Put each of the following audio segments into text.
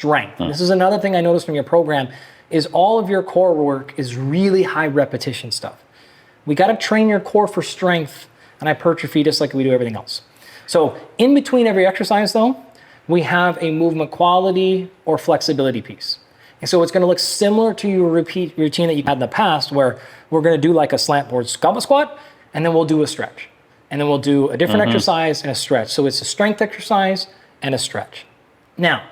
strength. This is another thing I noticed from your program is all of your core work is really high repetition stuff. We got to train your core for strength and hypertrophy just like we do everything else. So in between every exercise though, we have a movement quality or flexibility piece. And so it's going to look similar to your routine that you had in the past where we're going to do like a slant board goblet squat and then we'll do a stretch. And then we'll do a different exercise and a stretch. So it's a strength exercise and a stretch. Now,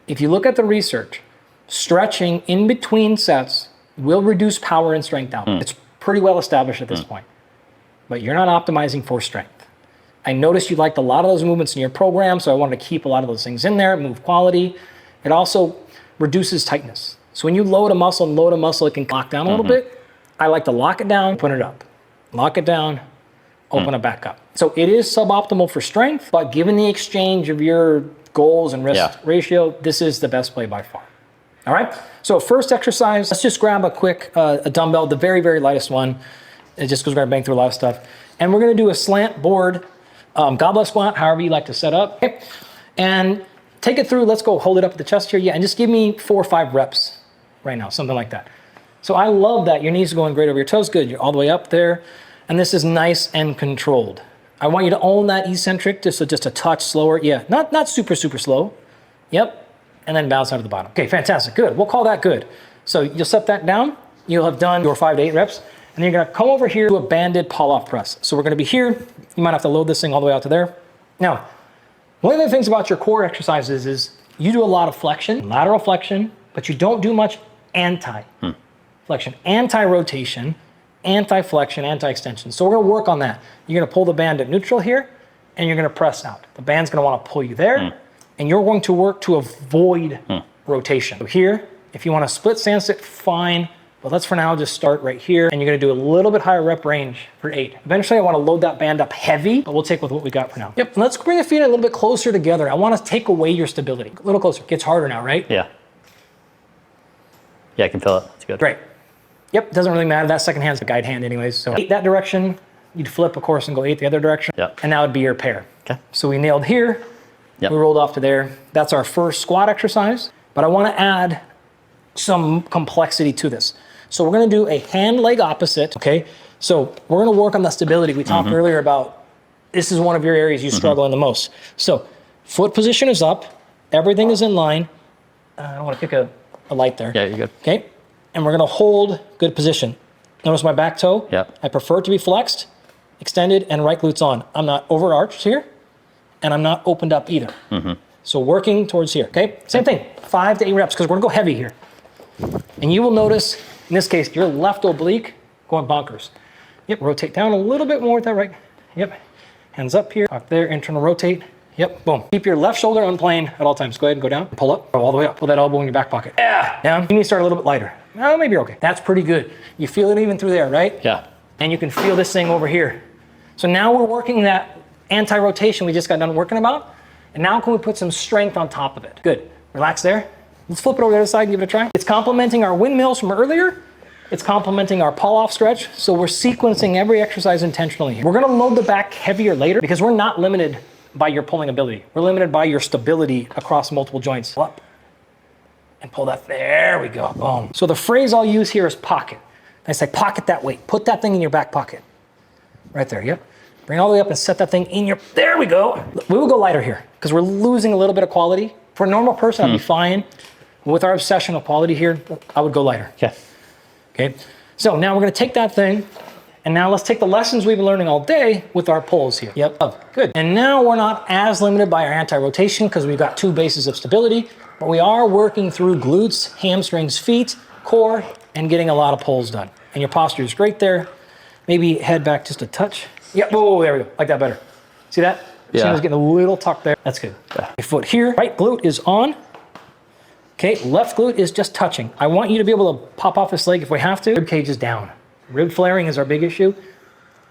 if you look at the research, stretching in between sets will reduce power and strength output. It's pretty well established at this point, but you're not optimizing for strength. I noticed you liked a lot of those movements in your program, so I wanted to keep a lot of those things in there, move quality. It also reduces tightness. So when you load a muscle, it can lock down a little bit. I like to lock it down, put it up. Lock it down, open it back up. So it is suboptimal for strength, but given the exchange of your goals and risk ratio, this is the best play by far. All right, so first exercise, let's just grab a quick a dumbbell, the very, very lightest one. It just goes right bang through a lot of stuff. And we're gonna do a slant board goblet squat, however you like to set up. Okay. And take it through, let's go hold it up at the chest here. Yeah, and just give me 4 or 5 reps right now, something like that. So I love that. Your knees are going great over your toes, good. You're all the way up there. And this is nice and controlled. I want you to own that eccentric, just a touch slower. Yeah, not super, super slow. Yep. And then bounce out of the bottom. Okay, fantastic, good. We'll call that good. So you'll set that down. You'll have done your 5 to 8 reps. And then you're gonna come over here to a banded pull-off press. So we're gonna be here. You might have to load this thing all the way out to there. Now, one of the things about your core exercises is you do a lot of flexion, lateral flexion, but you don't do much anti-flexion, anti-rotation, anti-flexion, anti-extension. So we're gonna work on that. You're gonna pull the band at neutral here, and you're gonna press out. The band's gonna wanna pull you there, and you're going to work to avoid rotation. So here, if you wanna split stance sit, fine, but let's for now just start right here, and you're gonna do a little bit higher rep range for 8. Eventually I wanna load that band up heavy, but we'll take with what we got for now. Yep, let's bring the feet a little bit closer together. I wanna take away your stability. A little closer, gets harder now, right? Yeah. Yeah, I can feel it, it's good. Great. Yep, doesn't really matter. That second hand's a guide hand anyways. So 8 that direction, you'd flip, of course, and go 8 the other direction. Yep. And that would be your pair. Okay. So we nailed here, we rolled off to there. That's our first squat exercise, but I wanna add some complexity to this. So we're gonna do a hand leg opposite, okay? So we're gonna work on the stability. We talked earlier about, this is one of your areas you struggle in the most. So foot position is up, everything is in line. I don't wanna pick a light there. Yeah, you're good. Okay, and we're gonna hold good position. Notice my back toe. Yep. I prefer it to be flexed, extended, and right glute's on. I'm not overarched here, and I'm not opened up either. So working towards here, okay? Same thing, 5 to 8 reps, because we're gonna go heavy here. And you will notice, in this case, your left oblique going bonkers. Yep, rotate down a little bit more with that right. Yep, hands up here, up there, internal rotate. Yep, boom. Keep your left shoulder on plane at all times. Go ahead and go down, pull up, go all the way up. Pull that elbow in your back pocket. Yeah, down. You need to start a little bit lighter. Oh, maybe you're okay. That's pretty good. You feel it even through there, right? Yeah. And you can feel this thing over here. So now we're working that anti-rotation we just got done working about. And now can we put some strength on top of it? Good, relax there. Let's flip it over to the other side and give it a try. It's complementing our windmills from earlier. It's complementing our pull-off stretch. So we're sequencing every exercise intentionally here. We're gonna load the back heavier later because we're not limited by your pulling ability. We're limited by your stability across multiple joints. Up and pull that, there we go, boom. So the phrase I'll use here is pocket. I say pocket that weight, put that thing in your back pocket. Right there, yep. Bring it all the way up and set that thing in your, there we go. We will go lighter here because we're losing a little bit of quality. For a normal person, I'd be fine. With our obsession with quality here, I would go lighter. Yeah. Okay, so now we're gonna take that thing, and now let's take the lessons we've been learning all day with our pulls here. Yep, good. And now we're not as limited by our anti-rotation because we've got 2 bases of stability, but we are working through glutes, hamstrings, feet, core, and getting a lot of pulls done. And your posture is great there. Maybe head back just a touch. Yep, whoa, there we go, like that better. See that? Yeah. See, I was getting a little tuck there. That's good. Yeah. Your foot here, right glute is on. Okay, left glute is just touching. I want you to be able to pop off this leg if we have to. Rib cage is down. Rib flaring is our big issue.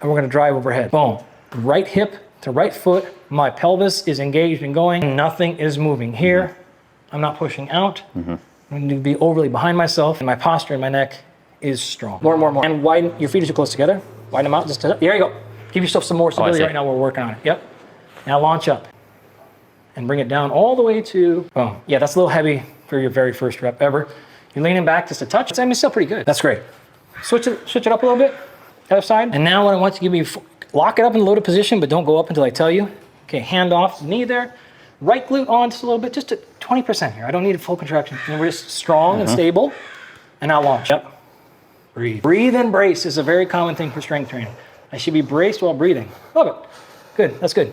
And we're gonna drive overhead. Boom. Right hip to right foot. My pelvis is engaged and going. Nothing is moving here. I'm not pushing out. I'm gonna be overly behind myself. And my posture in my neck is strong. More. And widen, your feet are too close together. Widen them out, just to, there you go. Give yourself some more stability right now. We're working on it, yep. Now launch up. And bring it down all the way to, boom. Yeah, that's a little heavy. for your very first rep ever. You're leaning back just a touch. I mean, it's still pretty good. That's great. Switch it up a little bit, other side. And now what I want you to give me, lock it up in the loaded position, but don't go up until I tell you. Okay, hand off, knee there. Right glute on just a little bit, just to 20% here. I don't need a full contraction. And we're just strong and stable. And now launch. Yep. Breathe. Breathe and brace is a very common thing for strength training. I should be braced while breathing. Love it. Good, that's good.